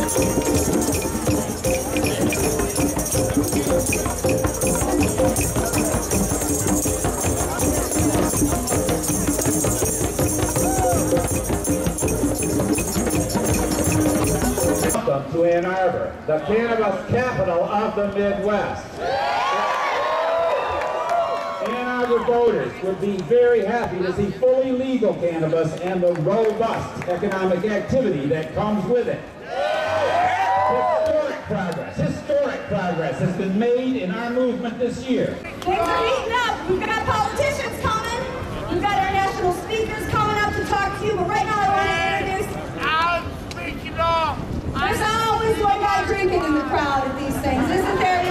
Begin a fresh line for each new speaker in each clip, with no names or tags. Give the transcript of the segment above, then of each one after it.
Welcome to Ann Arbor, the cannabis capital of the Midwest. Ann Arbor voters would be very happy to see fully legal cannabis and the robust economic activity that comes with it. Historic progress has been made in our movement this year.
Things are heating up. We've got politicians coming. We've got our national speakers coming up to talk to you, but right now I want to introduce... There's always one guy drinking in the crowd at these things, isn't there?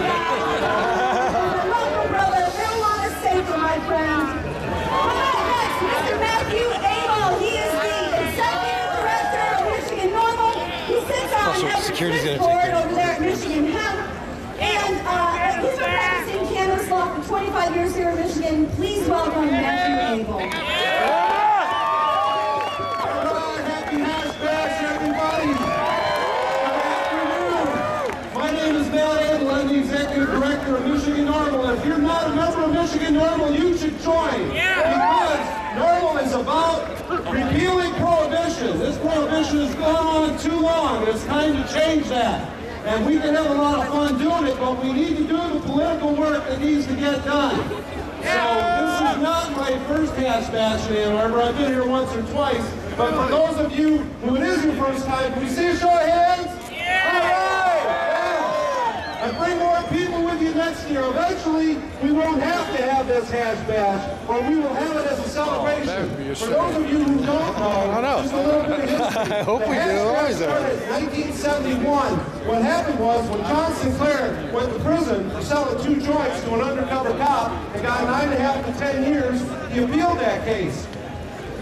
My local brother, marijuana safer, my friend. Coming up next, Mr. Matthew Abel. He is the Executive Director of Michigan NORML. He sits on the board over there at Michigan Hemp. And he's been practicing cannabis law for 25 years here in Michigan. Please welcome Matthew Abel.
Happy hash bash, everybody. I'm the Executive Director of Michigan NORML. If you're not a member of Michigan NORML, you should join. Because NORML is about repealing prohibition. This prohibition has gone on too long, and it's time to change that. And we can have a lot of fun doing it, but we need to do the political work that needs to get done. So this is not my first hash bash in Ann Arbor. I've been here once or twice. But for those of you who it is your first time, can we see a show of hands? All right! And bring more people with you next year. Eventually, we won't have to have this hash bash, or we will have it as a celebration. For those of you who don't know, just a little bit of history.
I hope we do.
Hash bash started in 1971. What happened was, when John Sinclair went to prison for selling 2 joints to an undercover cop and got 9.5 to 10 years, he appealed that case.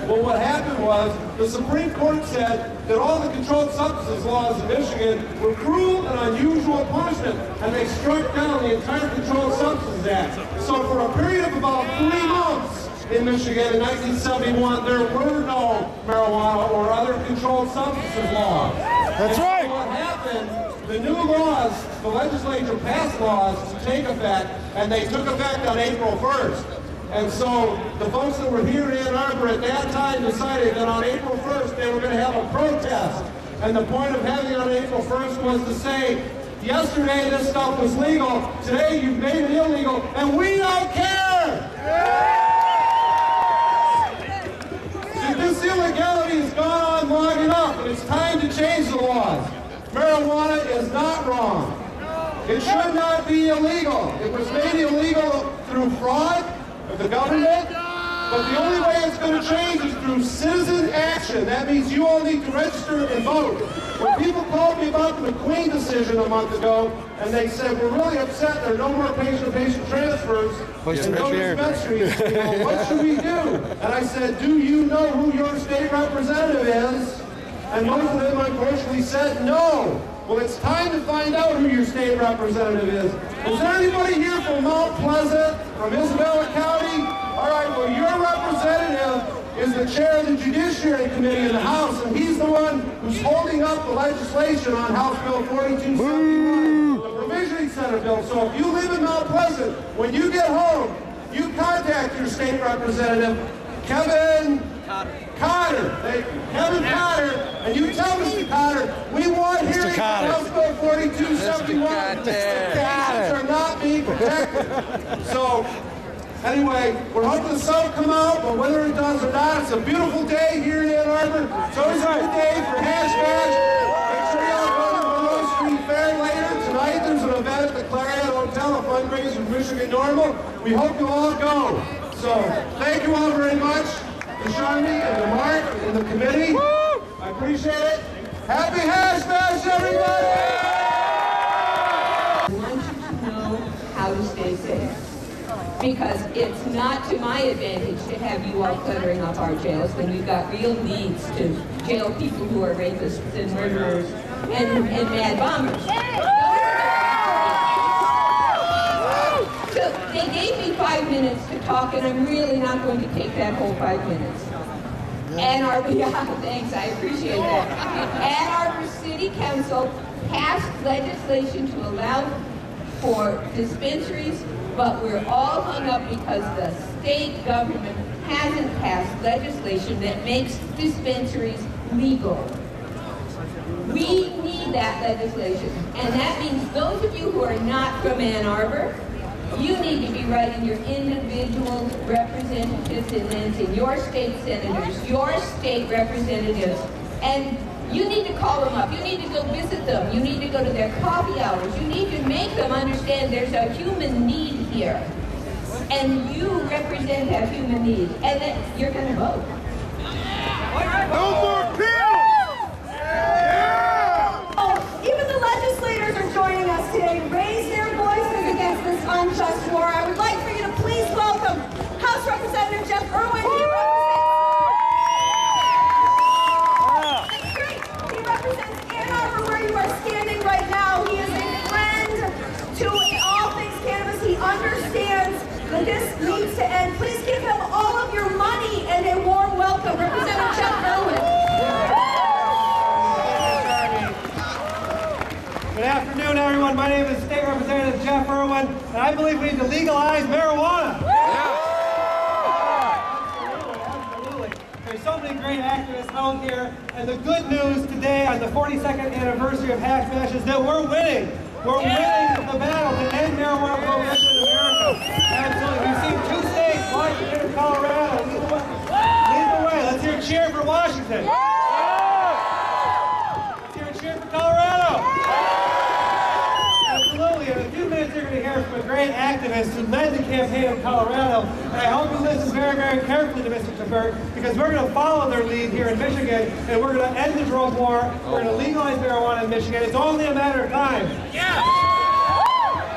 Well, what happened was, the Supreme Court said that all the controlled substances laws in Michigan were cruel and unusual punishment, and they struck down the entire Controlled Substances Act. So for a period of about 3 months in Michigan in 1971, there were no marijuana or other controlled substances laws.
That's right.
So what happened, the new laws, the legislature passed laws to take effect, and they took effect on April 1st. And so the folks that were here in Ann Arbor at that time decided that on April 1st they were going to have a protest. And the point of having it on April 1st was to say, yesterday this stuff was legal, today you've made it illegal, and we don't care! See, this illegality has gone on long enough, and it's time to change the laws. Marijuana is not wrong. It should not be illegal. It was made illegal through fraud of the government, but the only way it's going to change is through citizen action. That means you all need to register and vote. When people called me about the McQueen decision a month ago, and they said, we're really upset there are no more patient-to-patient transfers and no dispensaries, what should we do? And I said, do you know who your state representative is? And most of them unfortunately said no. Well, it's time to find out who your state representative is. Is there anybody here from Mount Pleasant, from Isabella County? All right, well, your representative is the chair of the Judiciary Committee in the House, and he's the one who's holding up the legislation on House Bill 4271, the Provisioning Center bill. So if you live in Mount Pleasant, when you get home, you contact your state representative, Kevin Cotter. Kevin Cotter, and you tell Mr. Cotter, we want hearings on House Bill 4271. Patients are not being protected. So, anyway, we're hoping the sun will come out, but whether it does or not, it's a beautiful day here in Ann Arbor. It's always a good day for hash bash. Make sure y'all go to Monroe Street Fair later. Tonight there's an event at the Clarion Hotel, a fundraiser for Michigan NORML. We hope you'll all go. So, thank you all very much. To Sharmi and to Mark and the committee. Woo! I appreciate it. Happy hash bash, everybody!
I want you to know how to stay safe. Because it's not to my advantage to have you all cluttering up our jails when we've got real needs to jail people who are rapists and murderers and mad bombers. They gave me 5 minutes to talk, and I'm really not going to take that whole 5 minutes. Ann Arbor, yeah, thanks, I appreciate that. Ann Arbor City Council passed legislation to allow for dispensaries, but we're all hung up because the state government hasn't passed legislation that makes dispensaries legal. We need that legislation, and that means those of you who are not from Ann Arbor, you need to be writing your individual representatives in Lansing, your state senators, your state representatives, and you need to call them up. You need to go visit them. You need to go to their coffee hours. You need to make them understand there's a human need here. And you represent that human need. And that you're going to vote.
No more pills!
Oh, even the legislators are joining us today to raise their voices against this unjust war. I would like for you to please welcome House Representative Jeff Irwin. He represents Ann Arbor, where you are standing right now. He is a friend to all things cannabis. He understands that this needs to end. Please give him all of your money and a warm welcome. Representative Jeff Irwin.
Good afternoon, everyone. My name is State Representative Jeff Irwin, and I believe we need to legalize marijuana. Absolutely. There's so many great activists out here, and the good news today on the 42nd anniversary of Hash Bash is that we're winning. We're winning the battle to end marijuana prohibition in America. Absolutely. We've seen 2 states, Washington and Colorado, lead the way. Let's hear a cheer for Washington. Let's hear a cheer for Colorado. Absolutely. In a few minutes, you're going to hear from a great activist who led the campaign in Colorado. And I hope you listen very, very carefully to Mr. Tavert, because we're going to follow their lead here in Michigan, and we're going to end the drug war. We're going to legalize marijuana in Michigan. It's only a matter of time.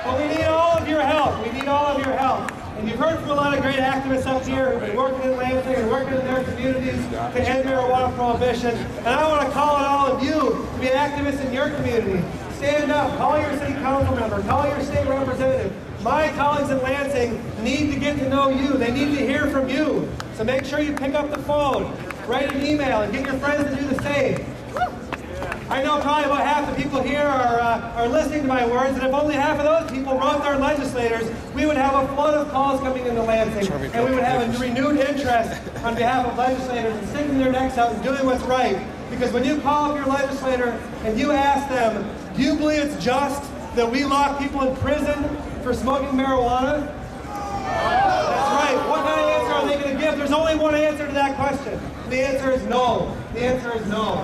But we need all of your help. We need all of your help. And you've heard from a lot of great activists up here who've been working in Lansing and working in their communities to end marijuana prohibition. And I want to call on all of you to be activists in your community. Stand up, call your city council member, call your state representative. My colleagues in Lansing need to get to know you. They need to hear from you. So make sure you pick up the phone, write an email, and get your friends to do the same. I know probably about half the people here are listening to my words, and if only half of those people wrote their legislators, we would have a flood of calls coming into Lansing, and we would have a renewed interest on behalf of legislators in sticking their necks out and doing what's right. Because when you call up your legislator and you ask them, do you believe it's just that we lock people in prison for smoking marijuana? That's right. What kind of answer are they going to give? There's only one answer to that question. The answer is no. The answer is no.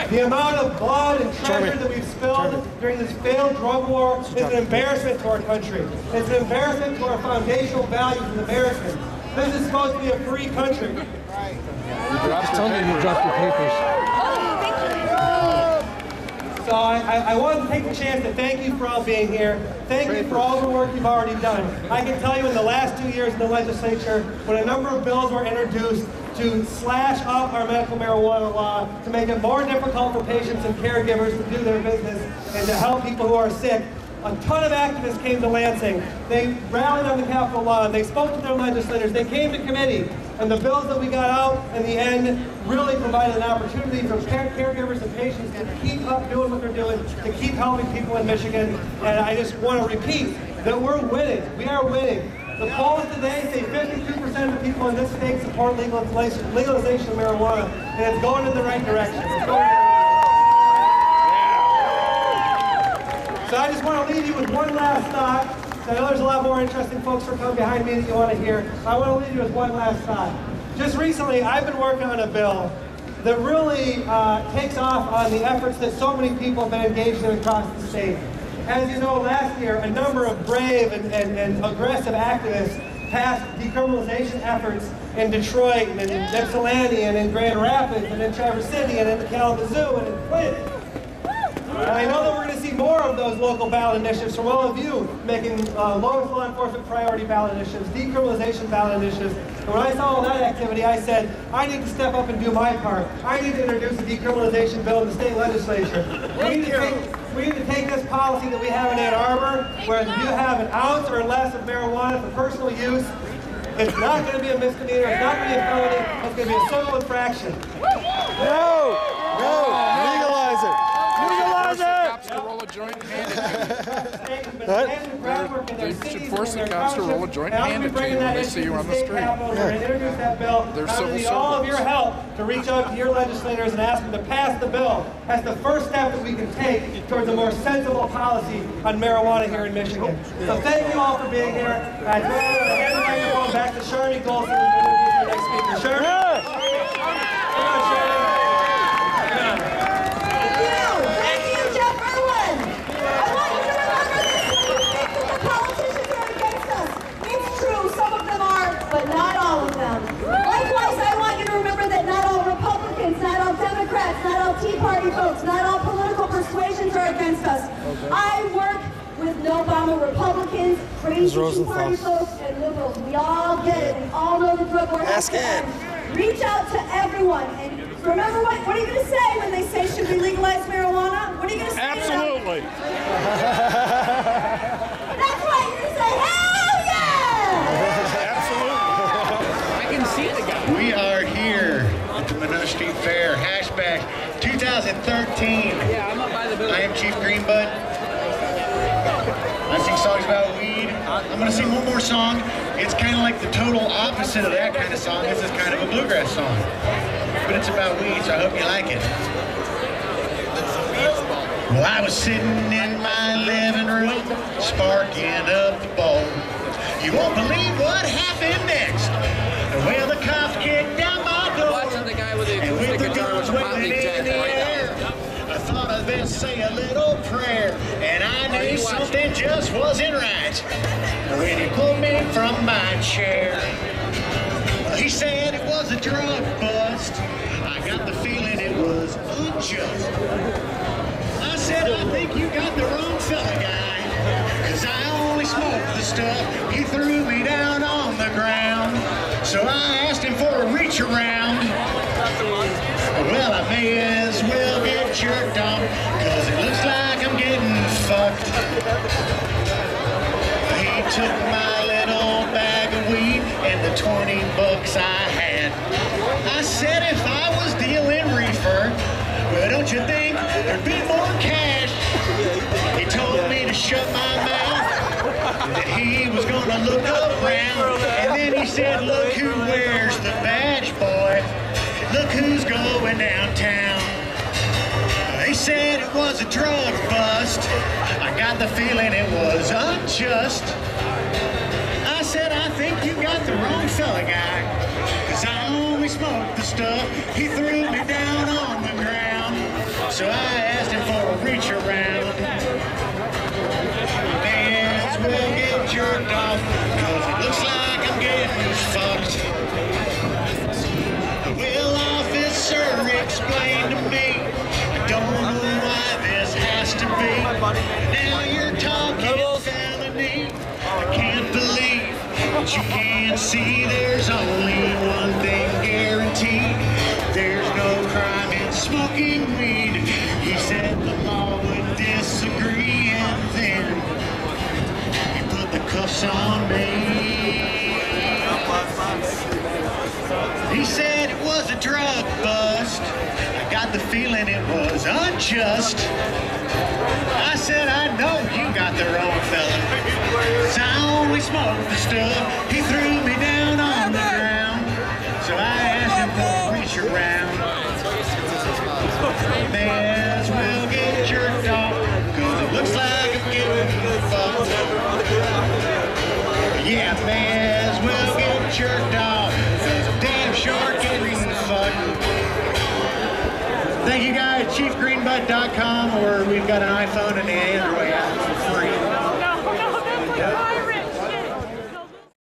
The amount of blood and treasure that we've spilled during this failed drug war is an embarrassment to our country. It's an embarrassment to our foundational values as Americans. This is supposed to be a free country.
Just tell me you dropped your papers.
So I want to take the chance to thank you for all being here. Thank you for all the work you've already done. I can tell you in the last 2 years in the legislature, when a number of bills were introduced to slash up our medical marijuana law, to make it more difficult for patients and caregivers to do their business and to help people who are sick, a ton of activists came to Lansing. They rallied on the Capitol lawn. They spoke to their legislators. They came to committee. And the bills that we got out in the end really provided an opportunity for caregivers and patients to keep up doing what they're doing, to keep helping people in Michigan. And I just want to repeat that we're winning. We are winning. The polls today say 52% of the people in this state support legalization of marijuana, and it's going in the right direction. It's going in the right direction. So I just want to leave you with one last thought. I know there's a lot more interesting folks who are coming behind me that you want to hear. I want to leave you with one last thought. Just recently, I've been working on a bill that really takes off on the efforts that so many people have been engaged in across the state. As you know, last year, a number of brave and aggressive activists passed decriminalization efforts in Detroit, and in Ypsilanti, and in Grand Rapids, and in Traverse City, and in Kalamazoo, and in Clinton. And I know that we're going to see more of those local ballot initiatives from all of you, making lowest law enforcement priority ballot initiatives, decriminalization ballot initiatives. And when I saw all that activity, I said, I need to step up and do my part. I need to introduce a decriminalization bill in the state legislature. We need to take this policy that we have in Ann Arbor, where you have an ounce or less of marijuana for personal use, It's not going to be a misdemeanor. It's not going to be a felony. It's going to be a civil infraction.
No! Legalize it! Legalize it!
Cops to roll a joint hand
They
should force the cops to roll a joint hand at you when they see you on the street.
Introduce that bill.
They're
I
civil
need all of
servants.
your help to reach out to your legislators and ask them to pass the bill. That's the first step that we can take towards a more sensible policy on marijuana here in Michigan. So thank you all for being here. I throw hand the microphone back to Shirley Golson and introduce our next speaker. Shirley? Come on, Shirley.
Thank you, Jeff Irwin. I want you to remember this when you think that the politicians are against us. It's true, some of them are, but not all of them. Likewise, I want you to remember that not all Republicans, not all Democrats, not all Tea Party folks, not all political persuasions are against us. I work with no Obama Republicans, crazy Tea Party folks, and liberals. We all get it. We all know the drug war has to end. Reach out to everyone. And remember, what are you going to say when they say, should we legalize marijuana? What are you going to say?
Absolutely.
That's right. You're going to say, hell yeah!
Absolutely. I can see the guy.
We are here at the Monroe Street Fair, Hashback 2013.
Yeah, I'm up by the building.
I am Chief Greenbud. I sing songs about weed. I'm going to sing one more song. It's kind of like the total opposite of that kind of song. This is kind of a bluegrass song. But it's about weed, so I hope you like it. Well, I was sitting in my living room, sparking up the bowl. You won't believe what happened next. Well, the cops kicked down my door.
Watching the guy with the
and with the
guitar
guns
with the
waving in the air, I thought I'd best say a little prayer, and I knew something just wasn't right when he pulled me from my chair. He said it was a drug bust. I got the feeling it was unjust. I said, I think you got the wrong fella, guy, 'cause I only smoke the stuff he threw me down on the ground. So I asked him for a reach around. Well, I may as well get jerked off, 'cause it looks like I'm getting fucked. He took my little bag of weed and the 20 bucks I had. I said if I was dealing reefer, well, don't you think there'd be more cash? He told me to shut my mouth, that he was gonna look around, and then he said, look who wears the badge, boy. Look who's going downtown. He said it was a drug bust. I got the feeling it was unjust. I said, I think you got the wrong fella, guy, 'cause I only smoked the stuff he threw me down on the ground. So I asked him for a reach around. May as well get jerked off, 'cause it looks like I'm getting fucked. Well, officer explained to me, I don't know why this has to be. Now you're talking felony. I can't believe that you can't see there's only one thing guaranteed. There's no crime in smoking weed. He said the law would disagree, and then he put the cuffs on me. He said it was a drug bust. I got the feeling it was unjust. I said, I know you got the wrong fella, 'cause I only smoked the stuff he threw me down on the ground. So I asked him for a reach around. May as well get jerked off, 'cause it looks like I'm getting fucked. Yeah, may as well get jerked off, 'cause I'm damn sure getting fucked. Thank you guys, chiefgreenbud.com, or we've got an iPhone and the Android app.